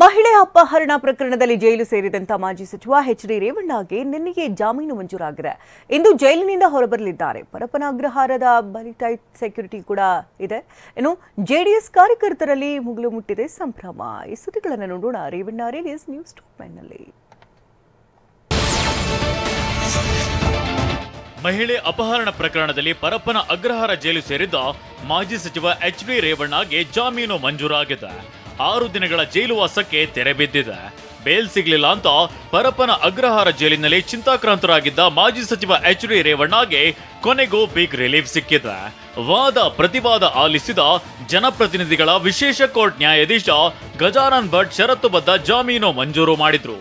ಮಹಿಳೆ ಅಪಹರಣ ಪ್ರಕರಣದಲ್ಲಿ ಜೈಲು ಸೇರಿದಂತ ಮಾಜಿ ಸಚಿವ ಎಚ್.ಡಿ. ರೇವಣ್ಣಗೆ ನಿನ್ನೆಗೆ ಜಾಮೀನು ಮಂಜೂರಾಗಿದೆ. ಇಂದು ಜೈಲಿನಿಂದ ಹೊರಬರಲಿದ್ದಾರೆ. ಪರಪ್ಪನ ಅಗ್ರಹಾರದ ಬಲಿ ಟೈಟ್ ಸೆಕ್ಯೂರಿಟಿ ಕೂಡ ಇದೆ. ಇನ್ನು ಜೆಡಿಎಸ್ ಕಾರ್ಯಕರ್ತರಲ್ಲಿ ಮುಗಿಲು ಮುಟ್ಟಿದೆ ಸಂಭ್ರಮ. ಈ ಸುದ್ದಿಗಳನ್ನು ನೋಡೋಣ ರೇವಣ್ಣ ರಿಲೀಸ್ ನ್ಯೂಸ್ ನಲ್ಲಿ. ಮಹಿಳೆ ಅಪಹರಣ ಪ್ರಕರಣದಲ್ಲಿ ಪರಪ್ಪನ ಅಗ್ರಹಾರ ಜೈಲು ಸೇರಿದ್ದ ಮಾಜಿ ಸಚಿವ ಎಚ್.ಡಿ. ರೇವಣ್ಣಗೆ ಜಾಮೀನು ಮಂಜೂರಾಗಿದೆ. 6 ದಿನಗಳ ಜೈಲುವಾಸಕ್ಕೆ ತೆರೆ ಬಿದ್ದಿದೆ. ಬೇಲ್ ಸಿಗಲಿಲ್ಲ ಅಂತ ಪರಪ್ಪನ ಅಗ್ರಹಾರ ಜೈಲಿನಲ್ಲಿ ಚಿಂತಾಕ್ರಾಂತರಾಗಿದ್ದ ಮಾಜಿ ಸಚಿವ ಎಚ್.ಡಿ. ರೇವಣ್ಣಗೆ ಕೊನೆಗೂ ಬಿಗ್ ರಿಲೀಫ್ ಸಿಕ್ಕಿದೆ. ವಾದ ಪ್ರತಿವಾದ ಆಲಿಸಿದ ಜನಪ್ರತಿನಿಧಿಗಳ ವಿಶೇಷ ಕೋರ್ಟ್ ನ್ಯಾಯಾಧೀಶ ಗಜಾನನ್ ಭಟ್ ಷರತ್ತುಬದ್ಧ ಜಾಮೀನು ಮಂಜೂರು ಮಾಡಿದ್ರು.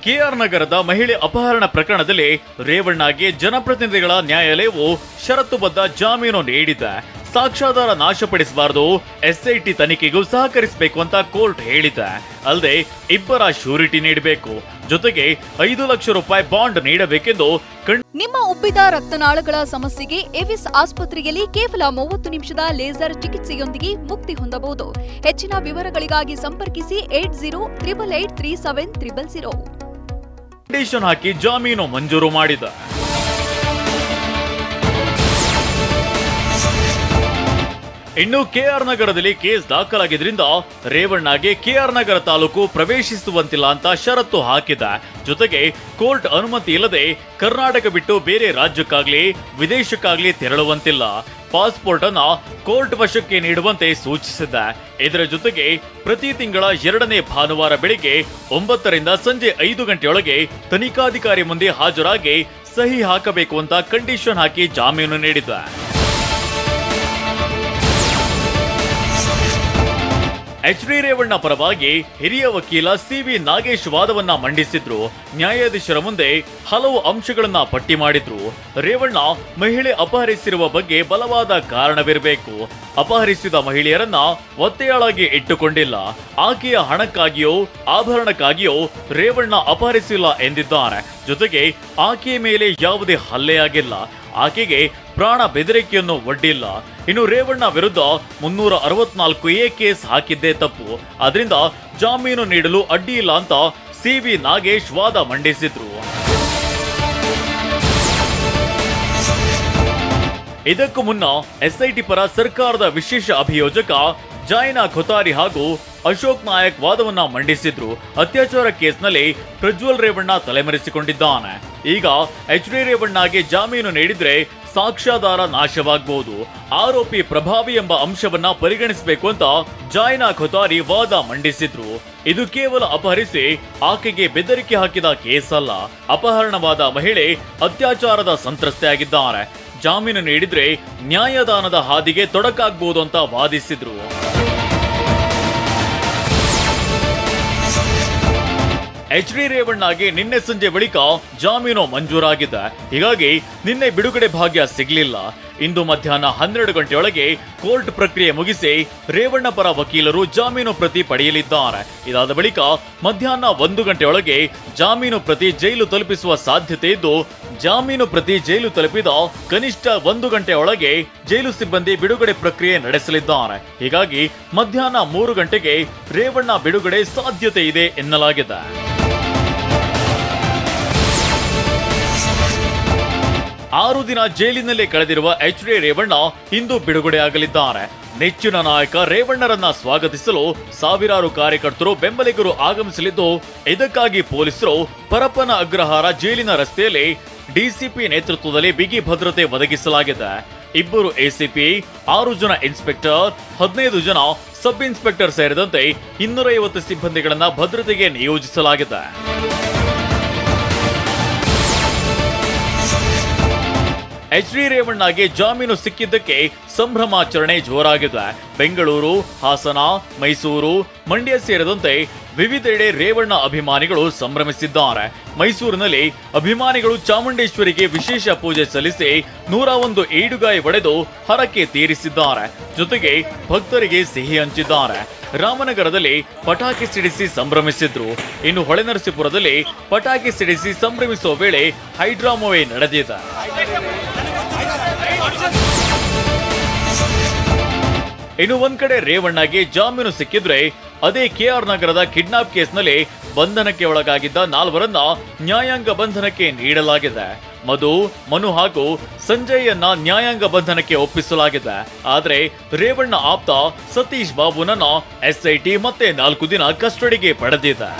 ಕೆಆರ್ ನಗರದ ಮಹಿಳೆ ಅಪಹರಣ ಪ್ರಕರಣದಲ್ಲಿ ರೇವಣ್ಣಗೆ ಜನಪ್ರತಿನಿಧಿಗಳ ನ್ಯಾಯಾಲಯವು ಷರತ್ತುಬದ್ಧ ಜಾಮೀನು ನೀಡಿದೆ. ಸಾಕ್ಷ್ಯಾಧಾರ ನಾಶಪಡಿಸಬಾರದು, ಎಸ್ಐಟಿ ತನಿಖೆಗೂ ಸಹಕರಿಸಬೇಕು ಅಂತ ಕೋರ್ಟ್ ಹೇಳಿದೆ. ಅಲ್ಲದೆ ಇಬ್ಬರ ಶ್ಯೂರಿಟಿ ನೀಡಬೇಕು, ಜೊತೆಗೆ 5 ಲಕ್ಷ ರೂಪಾಯಿ ಬಾಂಡ್ ನೀಡಬೇಕೆಂದು ನಿಮ್ಮ ಉಬ್ಬಿದ ರಕ್ತನಾಳಗಳ ಸಮಸ್ಯೆಗೆ ಎವಿಸ್ ಆಸ್ಪತ್ರೆಯಲ್ಲಿ ಕೇವಲ 30 ನಿಮಿಷದ ಲೇಸರ್ ಚಿಕಿತ್ಸೆಯೊಂದಿಗೆ ಮುಕ್ತಿ ಹೊಂದಬಹುದು. ಹೆಚ್ಚಿನ ವಿವರಗಳಿಗಾಗಿ ಸಂಪರ್ಕಿಸಿ 8088837300. ಕಂಡೀಷನ್ ಹಾಕಿ ಜಾಮೀನು ಮಂಜೂರು ಮಾಡಿದ. ಇನ್ನು ಕೆಆರ್ ನಗರದಲ್ಲಿ ಕೇಸ್ ದಾಖಲಾಗಿದ್ರಿಂದ ರೇವಣ್ಣಗೆ ಕೆಆರ್ ನಗರ ತಾಲೂಕು ಪ್ರವೇಶಿಸುವಂತಿಲ್ಲ ಅಂತ ಷರತ್ತು ಹಾಕಿದೆ. ಜೊತೆಗೆ ಕೋರ್ಟ್ ಅನುಮತಿ ಇಲ್ಲದೆ ಕರ್ನಾಟಕ ಬಿಟ್ಟು ಬೇರೆ ರಾಜ್ಯಕ್ಕಾಗ್ಲಿ ವಿದೇಶಕ್ಕಾಗ್ಲಿ ತೆರಳುವಂತಿಲ್ಲ. ಪಾಸ್ಪೋರ್ಟ್ ಅನ್ನ ಕೋರ್ಟ್ ವಶಕ್ಕೆ ನೀಡುವಂತೆ ಸೂಚಿಸಿದೆ. ಇದರ ಜೊತೆಗೆ ಪ್ರತಿ ತಿಂಗಳ 2ನೇ ಭಾನುವಾರ ಬೆಳಿಗ್ಗೆ 9 ರಿಂದ ಸಂಜೆ 5 ಗಂಟೆಯೊಳಗೆ ತನಿಖಾಧಿಕಾರಿ ಮುಂದೆ ಹಾಜರಾಗಿ ಸಹಿ ಹಾಕಬೇಕು ಅಂತ ಕಂಡೀಷನ್ ಹಾಕಿ ಜಾಮೀನು ನೀಡಿದೆ. ಎಚ್.ಡಿ. ರೇವಣ್ಣ ಪರವಾಗಿ ಹಿರಿಯ ವಕೀಲ ಸಿ.ವಿ. ನಾಗೇಶ್ ವಾದವನ್ನ ಮಂಡಿಸಿದ್ರು. ನ್ಯಾಯಾಧೀಶರ ಮುಂದೆ ಹಲವು ಅಂಶಗಳನ್ನ ಪಟ್ಟಿ ಮಾಡಿದ್ರು. ರೇವಣ್ಣ ಮಹಿಳೆ ಅಪಹರಿಸಿರುವ ಬಗ್ಗೆ ಬಲವಾದ ಕಾರಣವಿರಬೇಕು. ಅಪಹರಿಸಿದ ಮಹಿಳೆಯರನ್ನ ಒತ್ತೆಯಾಳಾಗಿ ಇಟ್ಟುಕೊಂಡಿಲ್ಲ. ಆಕೆಯ ಹಣಕ್ಕಾಗಿಯೋ ಆಭರಣಕ್ಕಾಗಿಯೋ ರೇವಣ್ಣ ಅಪಹರಿಸಿಲ್ಲ ಎಂದಿದ್ದಾರೆ. ಜೊತೆಗೆ ಆಕೆಯ ಮೇಲೆ ಯಾವುದೇ ಹಲ್ಲೆಯಾಗಿಲ್ಲ. ಆಕೆಗೆ ಪ್ರಾಣ ಬೆದರಿಕೆಯನ್ನು ಒಡ್ಡಿಲ್ಲ. ಇನ್ನು ರೇವಣ್ಣ ವಿರುದ್ಧ 364A ಕೇಸ್ ಹಾಕಿದ್ದೇ ತಪ್ಪು. ಅದರಿಂದ ಜಾಮೀನು ನೀಡಲು ಅಡ್ಡಿ ಇಲ್ಲ ಅಂತ ಸಿ.ವಿ. ನಾಗೇಶ್ ವಾದ ಮಂಡಿಸಿದ್ರು. ಇದಕ್ಕೂ ಮುನ್ನ ಎಸ್ಐಟಿ ಪರ ಸರ್ಕಾರದ ವಿಶೇಷ ಅಭಿಯೋಜಕ ಜಾಯ್ನಾ ಖೊತಾರಿ ಹಾಗೂ ಅಶೋಕ್ ನಾಯಕ್ ವಾದವನ್ನ ಮಂಡಿಸಿದ್ರು. ಅತ್ಯಾಚಾರ ಕೇಸ್ನಲ್ಲಿ ಪ್ರಜ್ವಲ್ ರೇವಣ್ಣ ತಲೆಮರೆಸಿಕೊಂಡಿದ್ದಾನೆ. ಈಗ ಎಚ್.ಡಿ. ರೇವಣ್ಣಗೆ ಜಾಮೀನು ನೀಡಿದ್ರೆ ಸಾಕ್ಷ್ಯಾಧಾರ ನಾಶವಾಗಬಹುದು. ಆರೋಪಿ ಪ್ರಭಾವಿ ಎಂಬ ಅಂಶವನ್ನ ಪರಿಗಣಿಸಬೇಕು ಅಂತ ಜಾಯ್ನಾ ಖೊತಾರಿ ವಾದ ಮಂಡಿಸಿದ್ರು. ಇದು ಕೇವಲ ಅಪಹರಿಸಿ ಆಕೆಗೆ ಬೆದರಿಕೆ ಹಾಕಿದ ಕೇಸ್ ಅಲ್ಲ. ಅಪಹರಣವಾದ ಮಹಿಳೆ ಅತ್ಯಾಚಾರದ ಸಂತ್ರಸ್ತೆಯಾಗಿದ್ದಾರೆ. ಜಾಮೀನು ನೀಡಿದ್ರೆ ನ್ಯಾಯದಾನದ ಹಾದಿಗೆ ತೊಡಕಾಗಬಹುದು ಅಂತ ವಾದಿಸಿದ್ರು. ಎಚ್.ಡಿ. ರೇವಣ್ಣಗೆ ನಿನ್ನೆ ಸಂಜೆ ಬಳಿಕ ಜಾಮೀನು ಮಂಜೂರಾಗಿದೆ. ಹೀಗಾಗಿ ನಿನ್ನೆ ಬಿಡುಗಡೆ ಭಾಗ್ಯ ಸಿಗಲಿಲ್ಲ. ಇಂದು ಮಧ್ಯಾಹ್ನ 12 ಗಂಟೆಯೊಳಗೆ ಕೋರ್ಟ್ ಪ್ರಕ್ರಿಯೆ ಮುಗಿಸಿ ರೇವಣ್ಣ ಪರ ವಕೀಲರು ಜಾಮೀನು ಪ್ರತಿ ಪಡೆಯಲಿದ್ದಾರೆ. ಇದಾದ ಬಳಿಕ ಮಧ್ಯಾಹ್ನ 1 ಗಂಟೆಯೊಳಗೆ ಜಾಮೀನು ಪ್ರತಿ ಜೈಲು ತಲುಪಿಸುವ ಸಾಧ್ಯತೆ ಇದ್ದು, ಜಾಮೀನು ಪ್ರತಿ ಜೈಲು ತಲುಪಿದ ಕನಿಷ್ಠ 1 ಗಂಟೆಯೊಳಗೆ ಜೈಲು ಸಿಬ್ಬಂದಿ ಬಿಡುಗಡೆ ಪ್ರಕ್ರಿಯೆ ನಡೆಸಲಿದ್ದಾರೆ. ಹೀಗಾಗಿ ಮಧ್ಯಾಹ್ನ 3 ಗಂಟೆಗೆ ರೇವಣ್ಣ ಬಿಡುಗಡೆ ಸಾಧ್ಯತೆ ಇದೆ ಎನ್ನಲಾಗಿದೆ. ಆರು ದಿನ ಜೈಲಿನಲ್ಲೇ ಕಳೆದಿರುವ ಎಚ್.ಡಿ. ರೇವಣ್ಣ ಇಂದು ಬಿಡುಗಡೆಯಾಗಲಿದ್ದಾರೆ. ನೆಚ್ಚಿನ ನಾಯಕ ರೇವಣ್ಣರನ್ನ ಸ್ವಾಗತಿಸಲು ಸಾವಿರಾರು ಕಾರ್ಯಕರ್ತರು ಬೆಂಬಲಿಗರು ಆಗಮಿಸಲಿದ್ದು, ಇದಕ್ಕಾಗಿ ಪೊಲೀಸರು ಪರಪ್ಪನ ಅಗ್ರಹಾರ ಜೈಲಿನ ರಸ್ತೆಯಲ್ಲಿ ಡಿಸಿಪಿ ನೇತೃತ್ವದಲ್ಲಿ ಬಿಗಿ ಭದ್ರತೆ ಒದಗಿಸಲಾಗಿದೆ. 2 ಎಸಿಪಿ, 6 ಜನ ಇನ್ಸ್ಪೆಕ್ಟರ್, 15 ಜನ ಸಬ್ ಇನ್ಸ್ಪೆಕ್ಟರ್ ಸೇರಿದಂತೆ 250 ಸಿಬ್ಬಂದಿಗಳನ್ನ ಭದ್ರತೆಗೆ ನಿಯೋಜಿಸಲಾಗಿದೆ. ಎಚ್.ಡಿ. ರೇವಣ್ಣಗೆ ಜಾಮೀನು ಸಿಕ್ಕಿದ್ದಕ್ಕೆ ಸಂಭ್ರಮಾಚರಣೆ ಜೋರಾಗಿದೆ. ಬೆಂಗಳೂರು, ಹಾಸನ, ಮೈಸೂರು, ಮಂಡ್ಯ ಸೇರಿದಂತೆ ವಿವಿಧೆಡೆ ರೇವಣ್ಣ ಅಭಿಮಾನಿಗಳು ಸಂಭ್ರಮಿಸಿದ್ದಾರೆ. ಮೈಸೂರಿನಲ್ಲಿ ಅಭಿಮಾನಿಗಳು ಚಾಮುಂಡೇಶ್ವರಿಗೆ ವಿಶೇಷ ಪೂಜೆ ಸಲ್ಲಿಸಿ 101 ಈಡುಗಾಯಿ ಒಡೆದು ಹರಕೆ ತೀರಿಸಿದ್ದಾರೆ. ಜೊತೆಗೆ ಭಕ್ತರಿಗೆ ಸಿಹಿ ಹಂಚಿದ್ದಾರೆ. ರಾಮನಗರದಲ್ಲಿ ಪಟಾಕಿ ಸಿಡಿಸಿ ಸಂಭ್ರಮಿಸಿದ್ರು. ಇನ್ನು ಹೊಳೆನರಸೀಪುರದಲ್ಲಿ ಪಟಾಕಿ ಸಿಡಿಸಿ ಸಂಭ್ರಮಿಸುವ ವೇಳೆ ಹೈಡ್ರಾಮೋವೆ ನಡೆದಿದೆ. ಇನ್ನು ಒಂದ್ ಕಡೆ ರೇವಣ್ಣಗೆ ಜಾಮೀನು ಸಿಕ್ಕಿದ್ರೆ ಅದೇ ಕೆಆರ್ ನಗರದ ಕಿಡ್ನಾಪ್ ಕೇಸ್ನಲ್ಲಿ ಬಂಧನಕ್ಕೆ ಒಳಗಾಗಿದ್ದ 4 ನ್ಯಾಯಾಂಗ ಬಂಧನಕ್ಕೆ ನೀಡಲಾಗಿದೆ. ಮನು ಹಾಗೂ ಸಂಜಯ್ಯನ್ನ ನ್ಯಾಯಾಂಗ ಬಂಧನಕ್ಕೆ ಒಪ್ಪಿಸಲಾಗಿದೆ. ಆದ್ರೆ ರೇವಣ್ಣ ಆಪ್ತ ಸತೀಶ್ ಬಾಬುನನ್ನ SIT ಮತ್ತೆ 4 ದಿನ ಕಸ್ಟಡಿಗೆ ಪಡೆದಿದೆ.